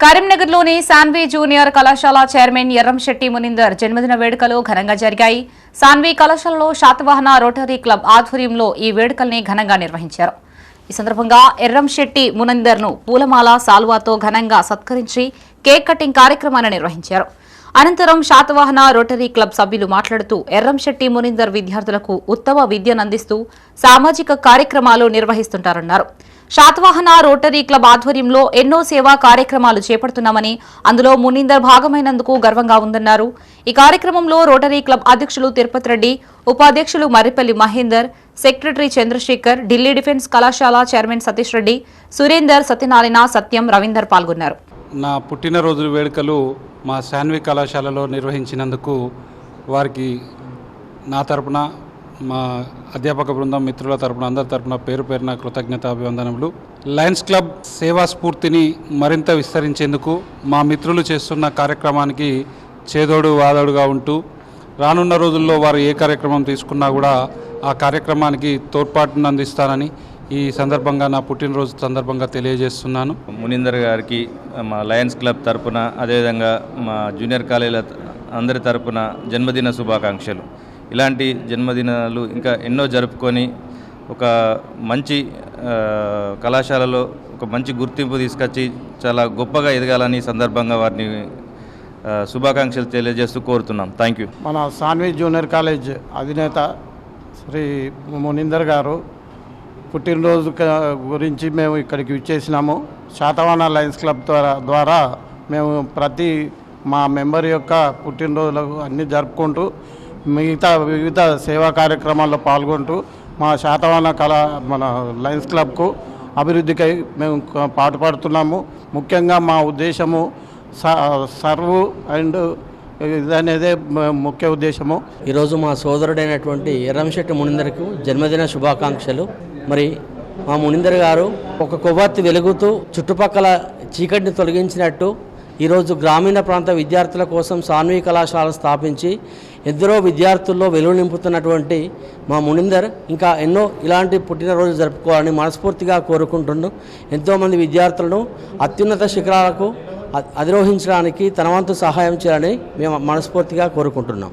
కరీంనగర్లోని సాన్వి జూనియర్ కళాశాల చైర్మన్ ఎర్రంశెట్టి మునిందర్ జన్మదిన వేడుకలు ఘనంగా జరిగాయి. సాన్వి కళాశాలలో శాతవాహన రోటరీ క్లబ్ ఆధ్వర్యంలో ఈ వేడుకల్ని ఘనంగా నిర్వహించారు. ఈ సందర్భంగా ఎర్రంశెట్టి మునిందర్ను పూలమాల సాల్వాతో ఘనంగా సత్కరించి కేక్ కటింగ్ కార్యక్రమాన్ని నిర్వహించారు. అనంతరం శాతవాహన రోటరీ క్లబ్ సభ్యులు మాట్లాడుతూ ఎర్రంశెట్టి మునిందర్ విద్యార్థులకు ఉత్తమ విద్యను అందిస్తూ సామాజిక కార్యక్రమాలు నిర్వహిస్తుంటారన్నారు. శాతవాహన రోటరీ క్లబ్ ఆధ్వర్యంలో ఎన్నో సేవా కార్యక్రమాలు చేపడుతున్నామని, అందులో మునిందర్ భాగమైనందుకు గర్వంగా ఉందన్నారు. ఈ కార్యక్రమంలో రోటరీ క్లబ్ అధ్యక్షులు తిరుపతి రెడ్డి, ఉపాధ్యక్షులు మర్రిపల్లి మహేందర్, సెక్రటరీ చంద్రశేఖర్, ఢిల్లీ డిఫెన్స్ కళాశాల చైర్మన్ సతీష్ రెడ్డి, సురేందర్, సత్యనారాయణ, సత్యం, రవీందర్ పాల్గొన్నారు. నా పుట్టినరోజు వేడుకలు మా సాన్వి కళాశాలలో నిర్వహించినందుకు వారికి నా తరపున, మా అధ్యాపక బృందం, మిత్రుల తరపున, అందరి తరపున పేరు పేరున కృతజ్ఞత అభివందనములు. లయన్స్ క్లబ్ సేవా స్ఫూర్తిని మరింత విస్తరించేందుకు మా మిత్రులు చేస్తున్న కార్యక్రమానికి చేదోడు వాదోడుగా ఉంటూ రానున్న రోజుల్లో వారు ఏ కార్యక్రమం తీసుకున్నా కూడా ఆ కార్యక్రమానికి తోడ్పాటును అందిస్తానని ఈ సందర్భంగా, నా పుట్టినరోజు సందర్భంగా తెలియజేస్తున్నాను. మునిందర్ గారికి మా లయన్స్ క్లబ్ తరపున, అదేవిధంగా మా జూనియర్ కాలేజీల అందరి తరపున జన్మదిన శుభాకాంక్షలు. ఇలాంటి జన్మదినాలు ఇంకా ఎన్నో జరుపుకొని ఒక మంచి కళాశాలలో ఒక మంచి గుర్తింపు తీసుకొచ్చి చాలా గొప్పగా ఎదగాలని సందర్భంగా వారిని శుభాకాంక్షలు తెలియజేస్తూ కోరుతున్నాం. Thank you. మన సాన్వి జూనియర్ కాలేజ్ అధినేత శ్రీ మునిందర్ గారు పుట్టినరోజు గురించి మేము ఇక్కడికి విచ్చేసినాము. శాతవాహన లయన్స్ క్లబ్ ద్వారా మేము ప్రతి మా మెంబర్ యొక్క పుట్టినరోజులకు అన్నీ జరుపుకుంటూ మిగతా వివిధ సేవా కార్యక్రమాల్లో పాల్గొంటూ మా శాతవాహన మన లయన్స్ క్లబ్కు అభివృద్ధికై మేము పాటుపడుతున్నాము. ముఖ్యంగా మా ఉద్దేశము సర్వ్ అండ్ ఇదనేదే ముఖ్య ఉద్దేశము. ఈరోజు మా సోదరుడైనటువంటి ఎర్రంశెట్టి మునిందర్కు జన్మదిన శుభాకాంక్షలు. మరి మా మునిందర్ గారు ఒక కొవ్వొత్తి వెలుగుతూ చుట్టుపక్కల చీకటిని తొలగించినట్టు ఈరోజు గ్రామీణ ప్రాంత విద్యార్థుల కోసం సాన్వి కళాశాల స్థాపించి ఎందరో విద్యార్థుల్లో వెలుగు నింపుతున్నటువంటి మా మునిందర్ ఇంకా ఎన్నో ఇలాంటి పుట్టినరోజు జరుపుకోవాలని మనస్ఫూర్తిగా కోరుకుంటున్నాం. ఎంతోమంది విద్యార్థులను అత్యున్నత శిఖరాలకు అధిరోహించడానికి తన వంతు సహాయం చేయాలని మేము మనస్ఫూర్తిగా కోరుకుంటున్నాం.